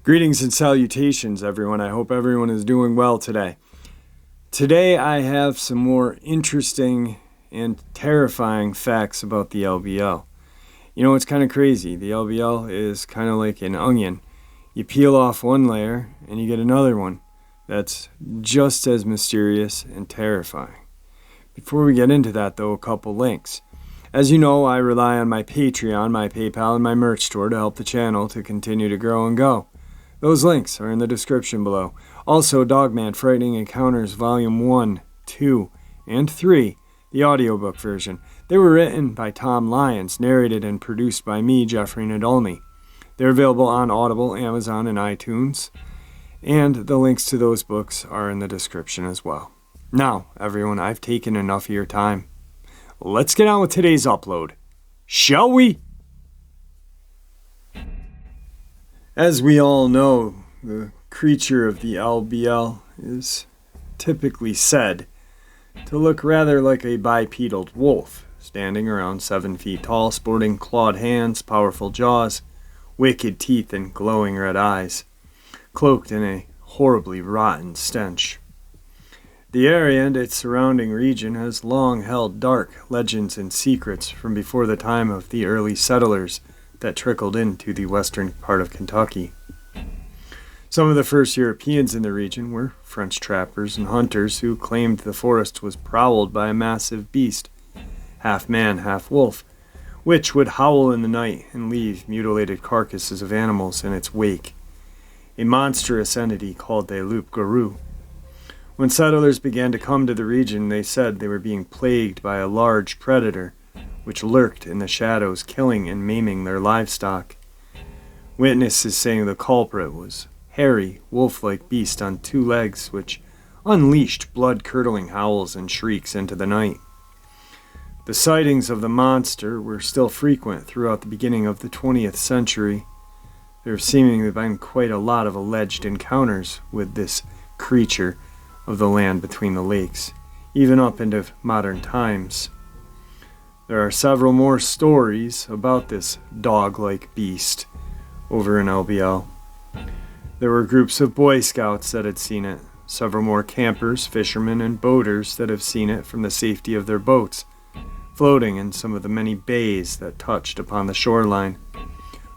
Greetings and salutations, everyone. I hope everyone is doing well today. Today I have some more interesting and terrifying facts about the L.B.L. You know, it's kind of crazy. The L.B.L. is kind of like an onion. You peel off one layer and you get another one that's just as mysterious and terrifying. Before we get into that, though, a couple links. As you know, I rely on my Patreon, my PayPal, and my merch store to help the channel to continue to grow and go. Those links are in the description below. Also, Dogman Frightening Encounters Volume 1, 2, and 3, the audiobook version. They were written by Tom Lyons, narrated and produced by me, Jeffrey Nadolny. They're available on Audible, Amazon, and iTunes, and the links to those books are in the description as well. Now, everyone, I've taken enough of your time. Let's get on with today's upload, shall we? As we all know, the creature of the L.B.L. is typically said to look rather like a bipedal wolf, standing around 7 feet tall, sporting clawed hands, powerful jaws, wicked teeth, and glowing red eyes, cloaked in a horribly rotten stench. The area and its surrounding region has long held dark legends and secrets from before the time of the early settlers that trickled into the western part of Kentucky. Some of the first Europeans in the region were French trappers and hunters who claimed the forest was prowled by a massive beast, half man, half wolf, which would howl in the night and leave mutilated carcasses of animals in its wake, a monstrous entity called the L.B.L. When settlers began to come to the region, they said they were being plagued by a large predator which lurked in the shadows, killing and maiming their livestock. Witnesses saying the culprit was hairy, wolf-like beast on 2 legs, which unleashed blood-curdling howls and shrieks into the night. The sightings of the monster were still frequent throughout the beginning of the 20th century. There have seemingly been quite a lot of alleged encounters with this creature of the land between the lakes, even up into modern times. There are several more stories about this dog-like beast over in L.B.L. There were groups of Boy Scouts that had seen it, several more campers, fishermen, and boaters that have seen it from the safety of their boats, floating in some of the many bays that touched upon the shoreline.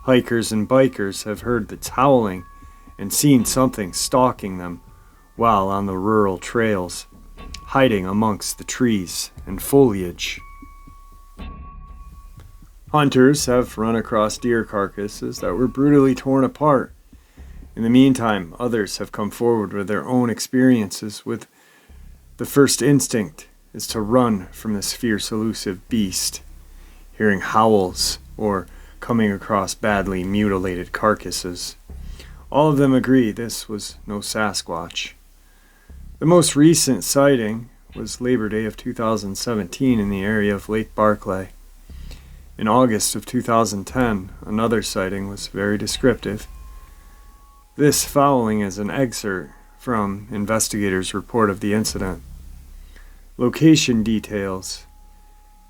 Hikers and bikers have heard its howling and seen something stalking them while on the rural trails, hiding amongst the trees and foliage. Hunters have run across deer carcasses that were brutally torn apart. In the meantime, others have come forward with their own experiences with the first instinct is to run from this fierce, elusive beast, hearing howls or coming across badly mutilated carcasses. All of them agree this was no Sasquatch. The most recent sighting was Labor Day of 2017 in the area of Lake Barkley. In August of 2010, another sighting was very descriptive. This following is an excerpt from investigators' report of the incident. Location details.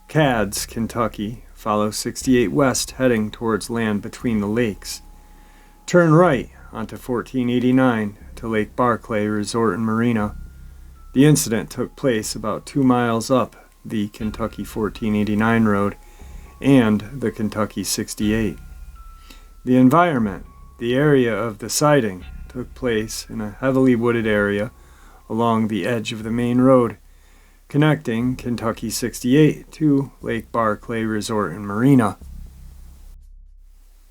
Cads, Kentucky. Follow 68 west heading towards land between the lakes. Turn right onto 1489 to Lake Barkley Resort and Marina. The incident took place about 2 miles up the Kentucky 1489 road and the Kentucky 68. The environment. The area of the sighting took place in a heavily wooded area along the edge of the main road, connecting Kentucky 68 to Lake Barkley Resort and Marina.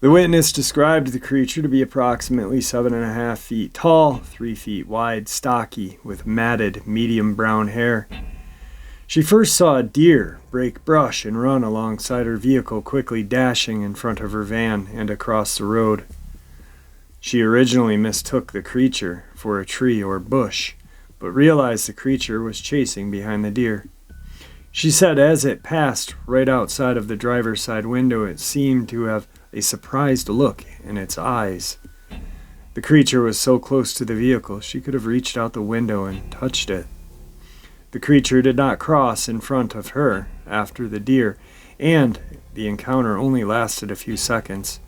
The witness described the creature to be approximately 7.5 feet tall, 3 feet wide, stocky, with matted, medium brown hair. She first saw a deer break brush and run alongside her vehicle, quickly dashing in front of her van and across the road. She originally mistook the creature for a tree or bush, but realized the creature was chasing behind the deer. She said as it passed right outside of the driver's side window, it seemed to have a surprised look in its eyes. The creature was so close to the vehicle she could have reached out the window and touched it. The creature did not cross in front of her after the deer, and the encounter only lasted a few seconds.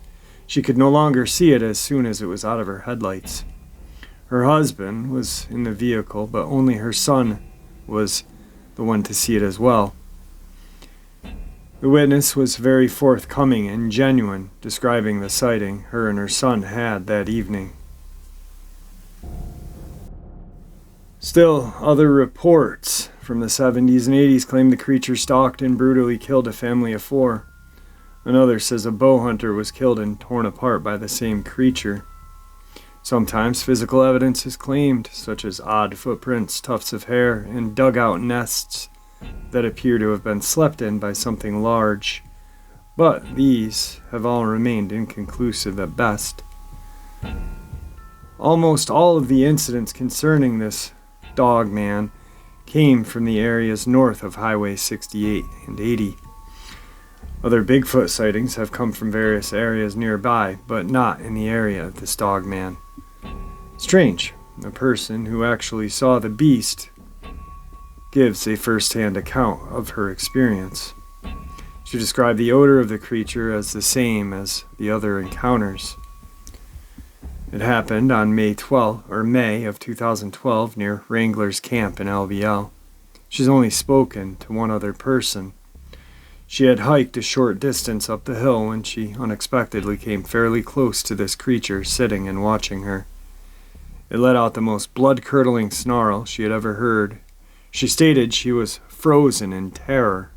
She could no longer see it as soon as it was out of her headlights. Her husband was in the vehicle, but only her son was the one to see it as well. The witness was very forthcoming and genuine, describing the sighting her and her son had that evening. Still, other reports from the 70s and 80s claim the creature stalked and brutally killed a family of 4. Another says a bow hunter was killed and torn apart by the same creature. Sometimes physical evidence is claimed, such as odd footprints, tufts of hair, and dugout nests that appear to have been slept in by something large. But these have all remained inconclusive at best. Almost all of the incidents concerning this Dogman came from the areas north of Highway 68 and 80. Other Bigfoot sightings have come from various areas nearby, but not in the area of this Dogman. Strange, a person who actually saw the beast gives a first-hand account of her experience. She described the odor of the creature as the same as the other encounters. It happened on May of 2012 near Wrangler's Camp in L.B.L. She's only spoken to one other person. She had hiked a short distance up the hill when she unexpectedly came fairly close to this creature sitting and watching her. It let out the most blood-curdling snarl she had ever heard. She stated she was frozen in terror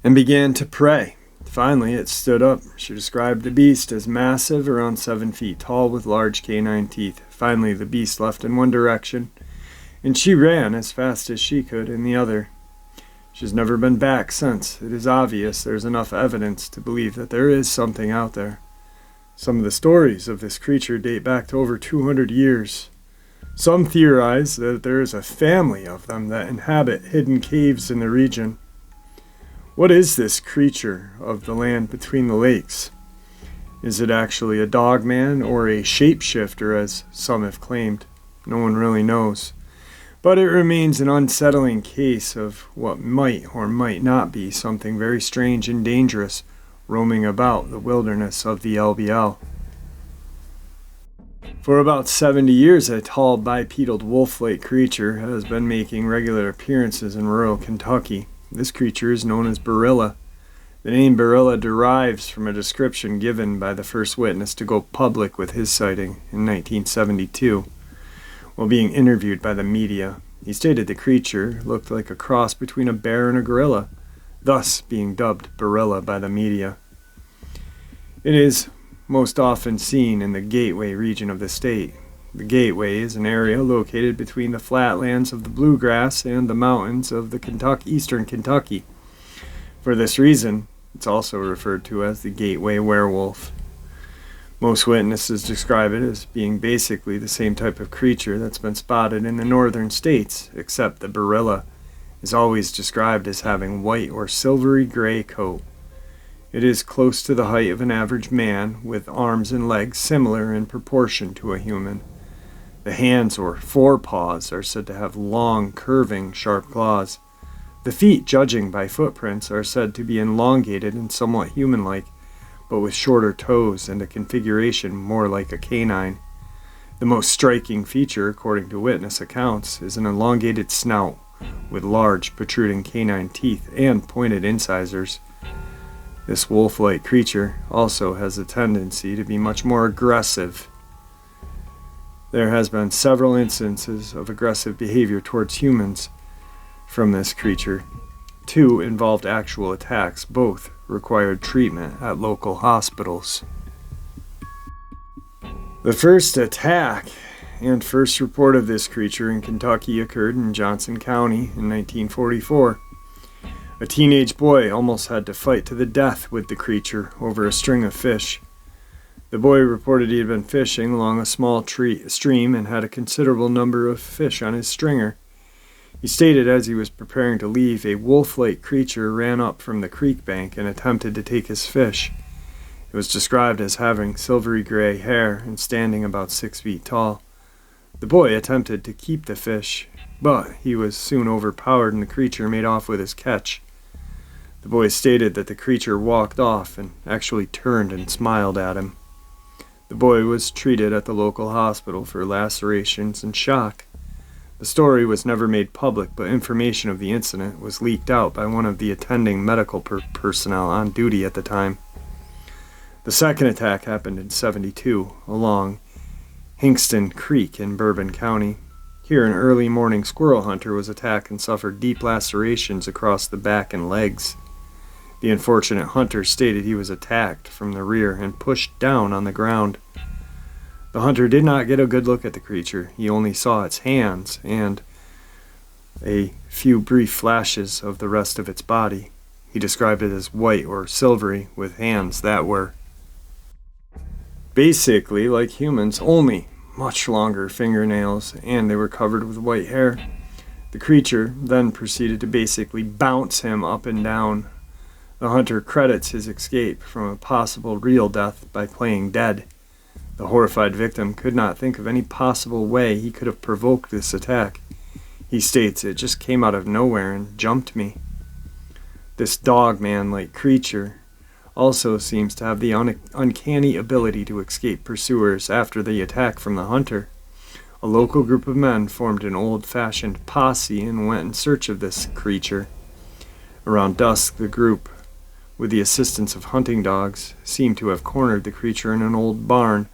and began to pray. Finally, it stood up. She described the beast as massive, around 7 feet tall, with large canine teeth. Finally, the beast left in one direction, and she ran as fast as she could in the other. She's never been back since. It is obvious there's enough evidence to believe that there is something out there. Some of the stories of this creature date back to over 200 years. Some theorize that there is a family of them that inhabit hidden caves in the region. What is this creature of the land between the lakes? Is it actually a Dogman or a shapeshifter, as some have claimed? No one really knows. But it remains an unsettling case of what might or might not be something very strange and dangerous roaming about the wilderness of the L.B.L. For about 70 years, a tall bipedal wolf-like creature has been making regular appearances in rural Kentucky. This creature is known as Barilla. The name Barilla derives from a description given by the first witness to go public with his sighting in 1972. While being interviewed by the media, he stated the creature looked like a cross between a bear and a gorilla, thus being dubbed Barilla by the media. It is most often seen in the Gateway region of the state. The Gateway is an area located between the flatlands of the bluegrass and the mountains of the eastern Kentucky. For this reason, it's also referred to as the Gateway werewolf. Most witnesses describe it as being basically the same type of creature that's been spotted in the northern states, except the Barilla is always described as having white or silvery gray coat. It is close to the height of an average man, with arms and legs similar in proportion to a human. The hands or forepaws are said to have long, curving, sharp claws. The feet, judging by footprints, are said to be elongated and somewhat human-like, but with shorter toes and a configuration more like a canine. The most striking feature, according to witness accounts, is an elongated snout with large, protruding canine teeth and pointed incisors. This wolf-like creature also has a tendency to be much more aggressive. There has been several instances of aggressive behavior towards humans from this creature. 2 involved actual attacks. Both required treatment at local hospitals. The first attack and first report of this creature in Kentucky occurred in Johnson County in 1944. A teenage boy almost had to fight to the death with the creature over a string of fish. The boy reported he had been fishing along a small stream and had a considerable number of fish on his stringer. He stated as he was preparing to leave, a wolf-like creature ran up from the creek bank and attempted to take his fish. It was described as having silvery gray hair and standing about 6 feet tall. The boy attempted to keep the fish, but he was soon overpowered and the creature made off with his catch. The boy stated that the creature walked off and actually turned and smiled at him. The boy was treated at the local hospital for lacerations and shock. The story was never made public, but information of the incident was leaked out by one of the attending medical personnel on duty at the time. The second attack happened in '72 along Hingston Creek in Bourbon County. Here, an early morning squirrel hunter was attacked and suffered deep lacerations across the back and legs. The unfortunate hunter stated he was attacked from the rear and pushed down on the ground. The hunter did not get a good look at the creature. He only saw its hands and a few brief flashes of the rest of its body. He described it as white or silvery with hands that were basically like humans, only much longer fingernails, and they were covered with white hair. The creature then proceeded to basically bounce him up and down. The hunter credits his escape from a possible real death by playing dead. The horrified victim could not think of any possible way he could have provoked this attack. He states, "It just came out of nowhere and jumped me." This dogman-like creature also seems to have the uncanny ability to escape pursuers after the attack from the hunter. A local group of men formed an old-fashioned posse and went in search of this creature. Around dusk, the group, with the assistance of hunting dogs, seemed to have cornered the creature in an old barn.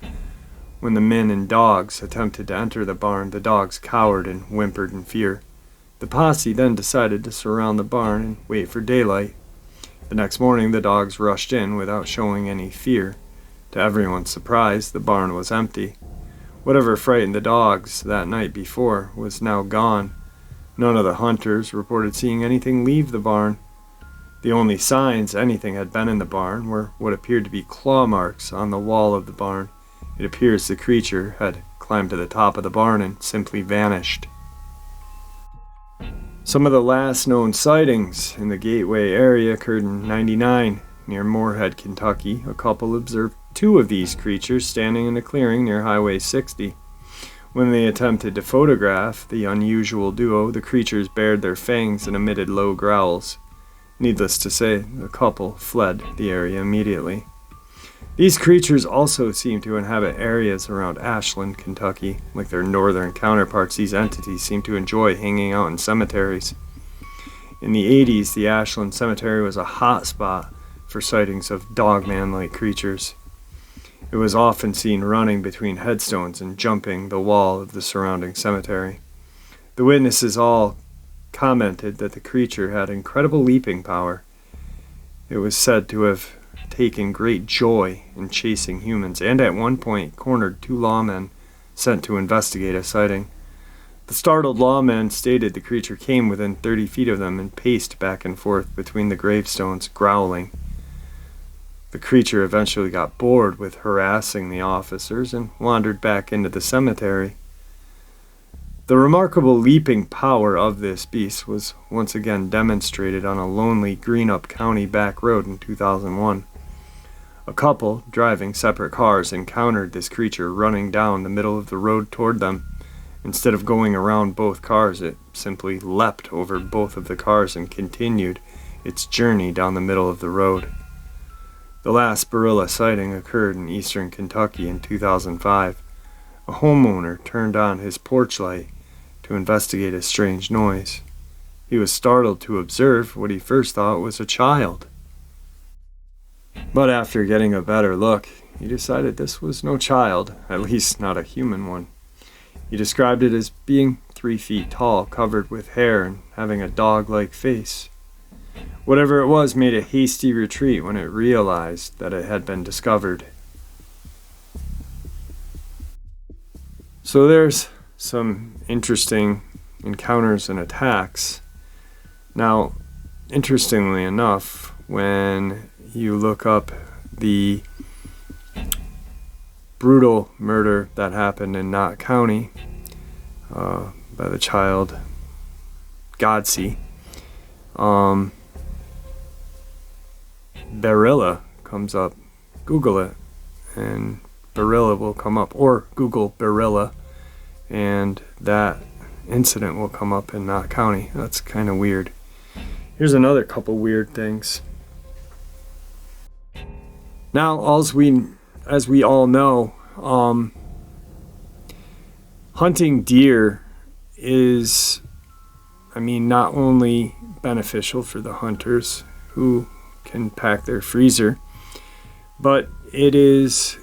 When the men and dogs attempted to enter the barn, the dogs cowered and whimpered in fear. The posse then decided to surround the barn and wait for daylight. The next morning, the dogs rushed in without showing any fear. To everyone's surprise, the barn was empty. Whatever frightened the dogs that night before was now gone. None of the hunters reported seeing anything leave the barn. The only signs anything had been in the barn were what appeared to be claw marks on the wall of the barn. It appears the creature had climbed to the top of the barn and simply vanished. Some of the last known sightings in the Gateway area occurred in '99. Near Moorhead, Kentucky, a couple observed two of these creatures standing in a clearing near Highway 60. When they attempted to photograph the unusual duo, the creatures bared their fangs and emitted low growls. Needless to say, the couple fled the area immediately. These creatures also seem to inhabit areas around Ashland, Kentucky. Like their northern counterparts, these entities seem to enjoy hanging out in cemeteries. In the '80s, the Ashland Cemetery was a hot spot for sightings of dogman-like creatures. It was often seen running between headstones and jumping the wall of the surrounding cemetery. The witnesses all commented that the creature had incredible leaping power. It was said to have taken great joy in chasing humans, and at one point cornered two lawmen sent to investigate a sighting. The startled lawmen stated the creature came within 30 feet of them and paced back and forth between the gravestones, growling. The creature eventually got bored with harassing the officers and wandered back into the cemetery. The remarkable leaping power of this beast was once again demonstrated on a lonely Greenup County back road in 2001. A couple, driving separate cars, encountered this creature running down the middle of the road toward them. Instead of going around both cars, it simply leapt over both of the cars and continued its journey down the middle of the road. The last Barilla sighting occurred in eastern Kentucky in 2005. A homeowner turned on his porch light to investigate a strange noise. He was startled to observe what he first thought was a child. But after getting a better look, he decided this was no child, at least not a human one. He described it as being 3 feet tall, covered with hair, and having a dog-like face. Whatever it was made a hasty retreat when it realized that it had been discovered. So there's some interesting encounters and attacks. Now, interestingly enough, when you look up the brutal murder that happened in Knott County by the child Gov'T, Barilla comes up. Google it, and Barilla will come up, or Google Barilla, and that incident will come up in Knott County. That's kind of weird. Here's another couple weird things. Now, as we all know, hunting deer is, not only beneficial for the hunters who can pack their freezer, but it is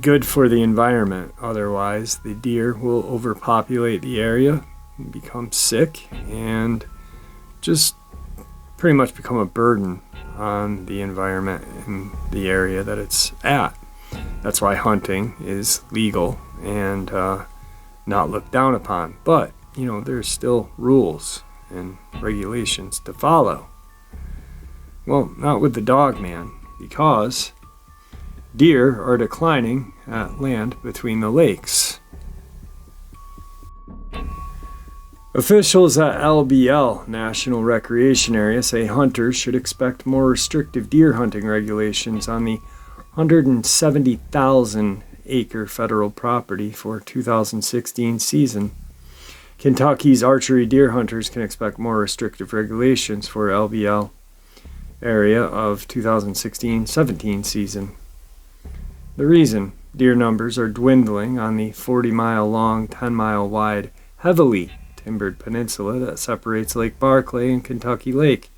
good for the environment. Otherwise, the deer will overpopulate the area, become sick, and just pretty much become a burden on the environment in the area that it's at. That's why hunting is legal and not looked down upon. But, there's still rules and regulations to follow. Well, not with the Dogman, because deer are declining at land between the lakes. Officials at L.B.L, National Recreation Area, say hunters should expect more restrictive deer hunting regulations on the 170,000 acre federal property for 2016 season. Kentucky's archery deer hunters can expect more restrictive regulations for L.B.L area of 2016-17 season. The reason: deer numbers are dwindling on the 40-mile long, 10-mile wide, heavily timbered peninsula that separates Lake Barclay and Kentucky Lake,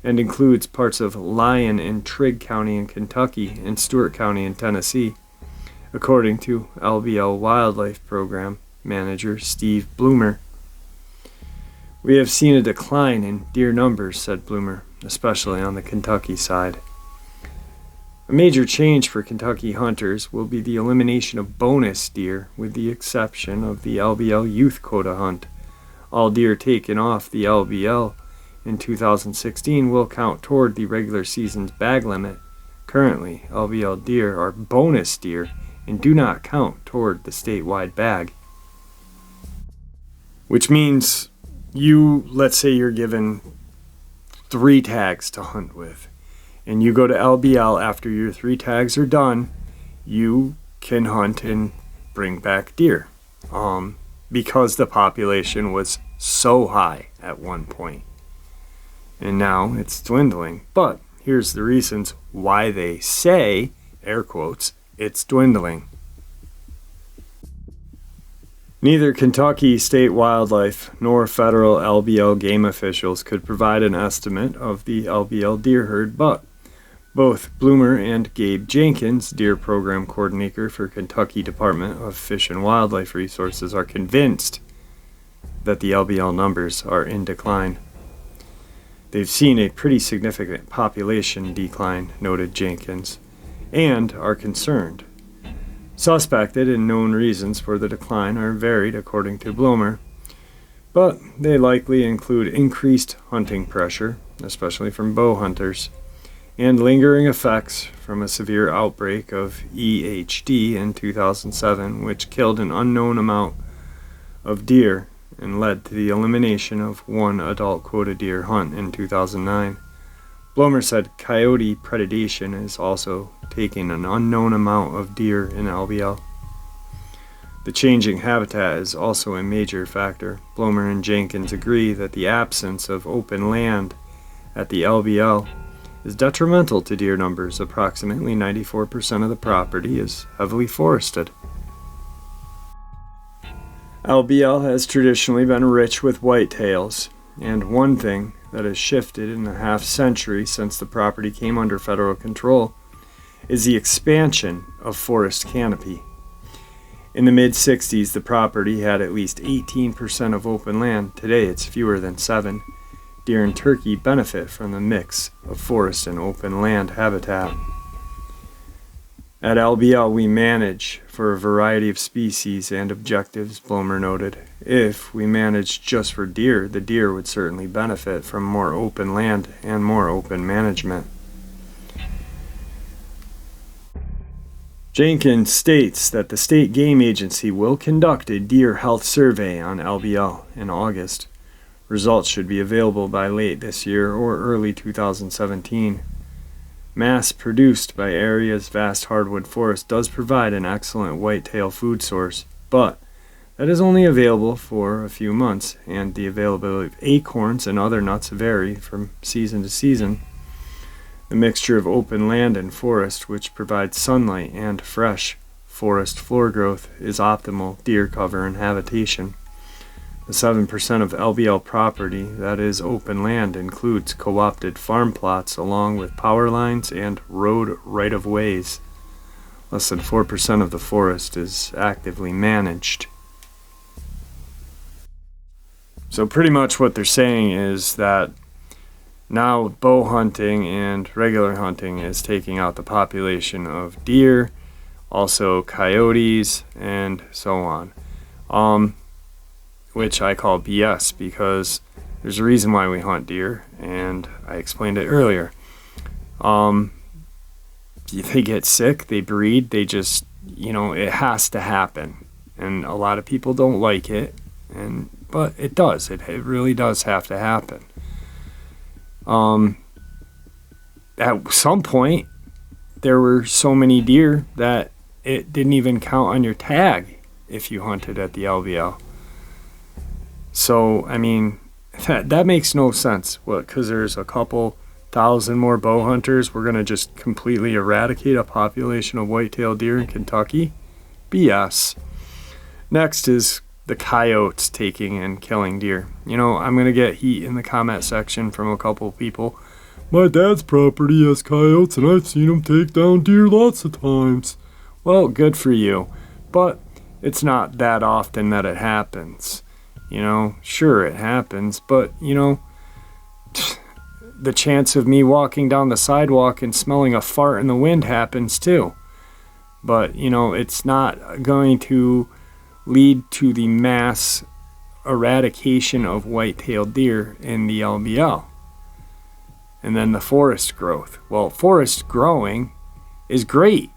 and includes parts of Lyon and Trigg County in Kentucky and Stewart County in Tennessee, according to L.B.L Wildlife Program Manager Steve Bloomer. "We have seen a decline in deer numbers," said Bloomer, especially on the Kentucky side. A major change for Kentucky hunters will be the elimination of bonus deer, with the exception of the L.B.L youth quota hunt. All deer taken off the L.B.L in 2016 will count toward the regular season's bag limit. Currently, L.B.L deer are bonus deer and do not count toward the statewide bag. Which means let's say you're given 3 tags to hunt with, and you go to L.B.L after your 3 tags are done, you can hunt and bring back deer, because the population was so high at one point, and now it's dwindling. But here's the reasons why they say, air quotes, it's dwindling. Neither Kentucky State Wildlife nor federal L.B.L game officials could provide an estimate of the L.B.L deer herd, but both Bloomer and Gabe Jenkins, deer program coordinator for Kentucky Department of Fish and Wildlife Resources, are convinced that the L.B.L numbers are in decline. They've seen a pretty significant population decline, noted Jenkins, and are concerned. Suspected and known reasons for the decline are varied, according to Bloomer, but they likely include increased hunting pressure, especially from bow hunters, and lingering effects from a severe outbreak of EHD in 2007, which killed an unknown amount of deer and led to the elimination of 1 adult quota deer hunt in 2009. Bloomer said coyote predation is also taking an unknown amount of deer in L.B.L. The changing habitat is also a major factor. Bloomer and Jenkins agree that the absence of open land at the L.B.L is detrimental to deer numbers. Approximately 94% of the property is heavily forested. L.B.L has traditionally been rich with whitetails, and one thing that has shifted in the half-century since the property came under federal control is the expansion of forest canopy. In the mid-60s, the property had at least 18% of open land. Today, it's fewer than 7%. Deer and turkey benefit from the mix of forest and open land habitat. At L.B.L, we manage for a variety of species and objectives, Bloomer noted. If we managed just for deer, the deer would certainly benefit from more open land and more open management. Jenkins states that the state game agency will conduct a deer health survey on L.B.L in August. Results should be available by late this year or early 2017. Mass produced by area's vast hardwood forest does provide an excellent whitetail food source, but that is only available for a few months, and the availability of acorns and other nuts vary from season to season. The mixture of open land and forest, which provides sunlight and fresh forest floor growth, is optimal deer cover and habitation. The 7% of L.B.L. property that is open land includes co-opted farm plots along with power lines and road right-of-ways. Less than 4% of the forest is actively managed. So pretty much what they're saying is that now bow hunting and regular hunting is taking out the population of deer, also coyotes, and so on. Which I call BS, because there's a reason why we hunt deer, and I explained it earlier. They get sick, they breed, they just, it has to happen. And a lot of people don't like it, but it does. It really does have to happen. At some point, there were so many deer that it didn't even count on your tag if you hunted at the L.B.L. So, I mean, that makes no sense. What, because there's a couple thousand more bow hunters, we're going to just completely eradicate a population of white-tailed deer in Kentucky? BS. Next is the coyotes taking and killing deer. I'm going to get heat in the comment section from a couple people. My dad's property has coyotes, and I've seen them take down deer lots of times. Well, good for you. But it's not that often that it happens. Sure, it happens, but, the chance of me walking down the sidewalk and smelling a fart in the wind happens too. But, it's not going to lead to the mass eradication of white-tailed deer in the L.B.L. And then the forest growth. Well, forest growing is great.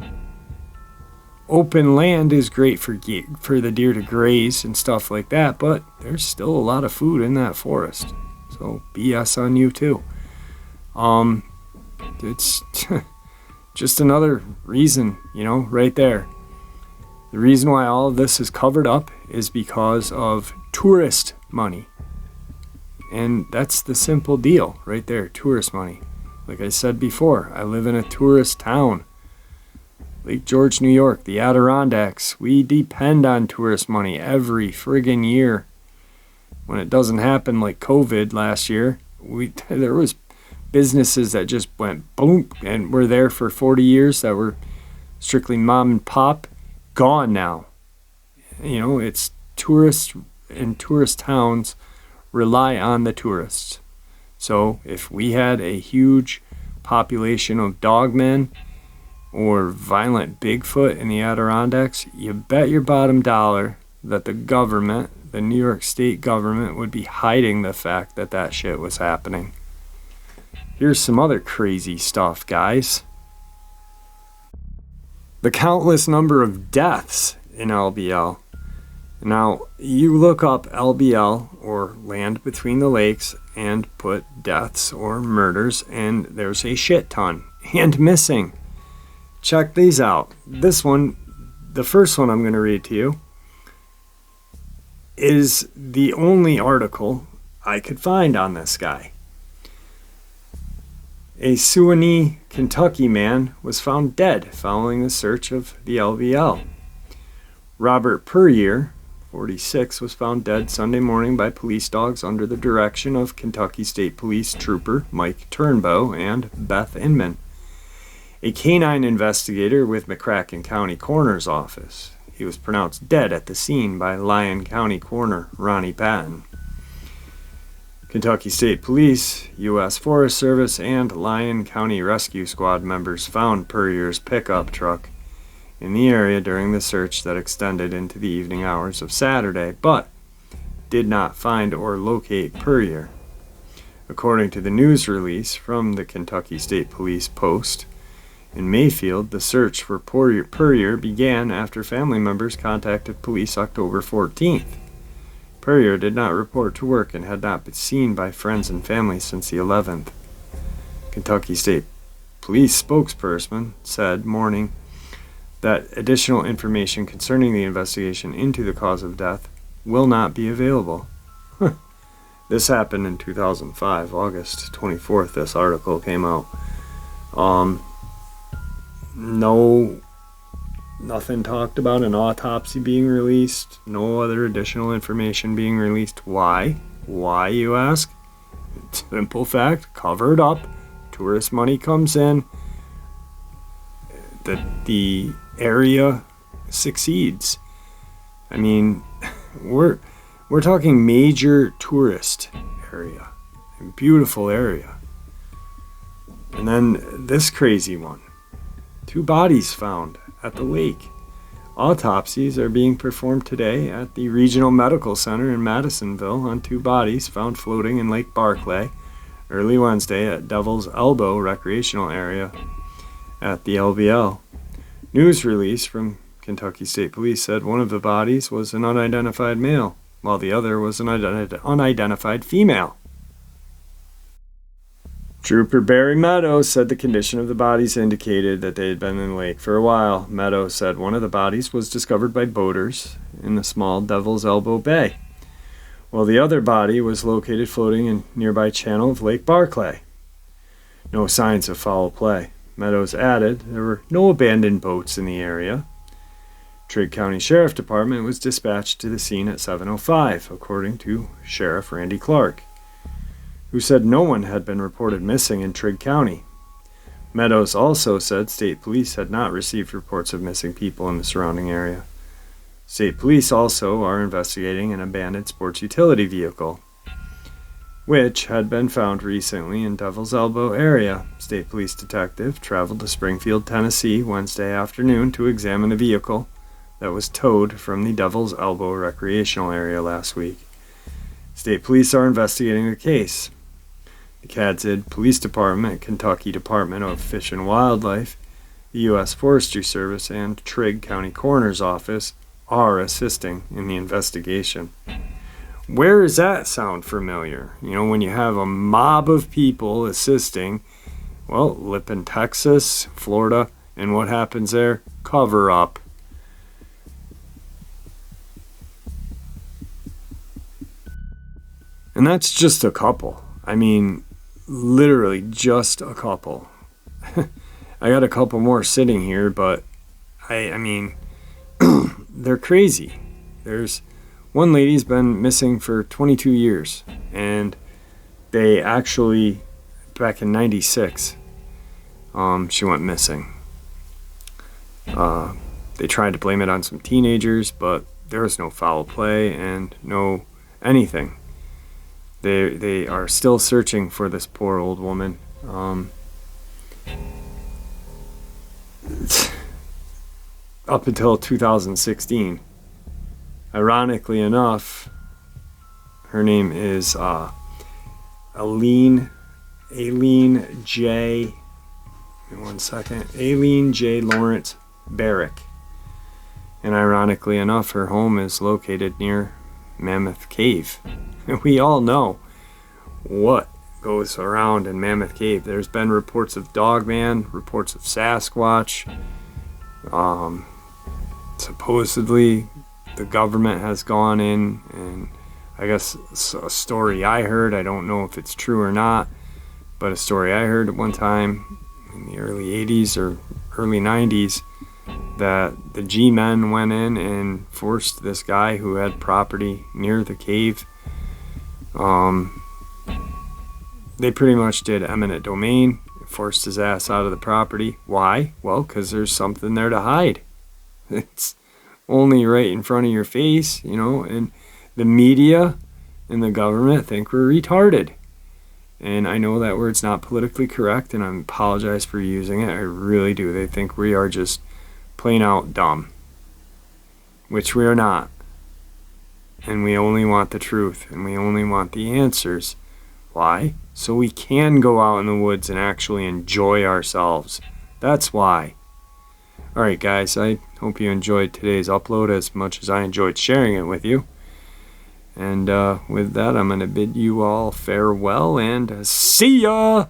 Open land is great for the deer to graze and stuff like that, but there's still a lot of food in that forest. So BS on you too. It's just another reason, right there. The reason why all of this is covered up is because of tourist money. And that's the simple deal right there, tourist money. Like I said before, I live in a tourist town. Lake George, New York, the Adirondacks. We depend on tourist money every friggin' year. When it doesn't happen like COVID last year, there was businesses that just went boom and were there for 40 years that were strictly mom and pop. Gone now. It's tourists, and tourist towns rely on the tourists. So if we had a huge population of dogmen or violent Bigfoot in the Adirondacks, you bet your bottom dollar that the government, the New York State government, would be hiding the fact that that shit was happening. Here's some other crazy stuff, guys. The countless number of deaths in L.B.L. Now, you look up L.B.L. or land between the lakes and put deaths or murders, and there's a shit ton. And missing. Check these out. This one, the first one I'm going to read to you, is the only article I could find on this guy. A Suwanee, Kentucky man was found dead following the search of the L.B.L. Robert Puryear, 46, was found dead Sunday morning by police dogs under the direction of Kentucky State Police Trooper Mike Turnbow and Beth Inman, a canine investigator with McCracken County Coroner's Office. He was pronounced dead at the scene by Lyon County Coroner Ronnie Patton. Kentucky State Police, U.S. Forest Service, and Lyon County Rescue Squad members found Puryear's pickup truck in the area during the search that extended into the evening hours of Saturday, but did not find or locate Puryear. According to the news release from the Kentucky State Police Post in Mayfield, the search for Puryear began after family members contacted police October 14th. Puryear did not report to work and had not been seen by friends and family since the 11th. Kentucky State Police spokesperson said morning that additional information concerning the investigation into the cause of death will not be available. This happened in 2005, August 24th, this article came out. Nothing talked about an autopsy being released, no other additional information being released. Why? Why, you ask? Simple fact, covered up. Tourist money comes in. The area succeeds. I mean, we're talking major tourist area, beautiful area. And then this crazy one, 2 bodies found at the lake. Autopsies are being performed today at the Regional Medical Center in Madisonville on 2 bodies found floating in Lake Barclay early Wednesday at Devil's Elbow Recreational Area at the L.B.L. News release from Kentucky State Police said one of the bodies was an unidentified male, while the other was an unidentified female. Trooper Barry Meadows said the condition of the bodies indicated that they had been in the lake for a while. Meadows said one of the bodies was discovered by boaters in the small Devil's Elbow Bay, while the other body was located floating in nearby channel of Lake Barclay. No signs of foul play. Meadows added there were no abandoned boats in the area. Trigg County Sheriff Department was dispatched to the scene at 7:05, according to Sheriff Randy Clark, who said no one had been reported missing in Trigg County. Meadows also said state police had not received reports of missing people in the surrounding area. State police also are investigating an abandoned sports utility vehicle, which had been found recently in Devil's Elbow area. State police detective traveled to Springfield, Tennessee Wednesday afternoon to examine the vehicle that was towed from the Devil's Elbow recreational area last week. State police are investigating the case. The Kadzid Police Department, Kentucky Department of Fish and Wildlife, the U.S. Forestry Service, and Trigg County Coroner's Office are assisting in the investigation. Where does that sound familiar? You know, when you have a mob of people assisting, well, Lippin, Texas, Florida, and what happens there? Cover up. And that's just a couple. I mean, literally just a couple. I got a couple more sitting here, but I mean, they're crazy. There's one lady's been missing for 22 years, and they actually, back in 96, she went missing. They tried to blame it on some teenagers, but there was no foul play and no anything. They are still searching for this poor old woman. Up until 2016. Ironically enough, her name is Aileen J. Aileen J. Lawrence Barrick. And ironically enough, her home is located near Mammoth Cave. We all know what goes around in Mammoth Cave. There's been reports of Dogman, reports of Sasquatch. Supposedly the government has gone in, and I guess a story I heard, I don't know if it's true or not, but a story I heard at one time in the early 80s or early 90s that the G-men went in and forced this guy who had property near the cave. They pretty much did eminent domain, forced his ass out of the property. Why? Well, because there's something there to hide. It's only right in front of your face, you know, and the media and the government think we're retarded. And I know that word's not politically correct, and I apologize for using it. I really do. They think we are just plain out dumb, which we are not. And we only want the truth, and we only want the answers. Why? So we can go out in the woods and actually enjoy ourselves. That's why. Alright guys, I hope you enjoyed today's upload as much as I enjoyed sharing it with you. And with that, I'm going to bid you all farewell and see ya!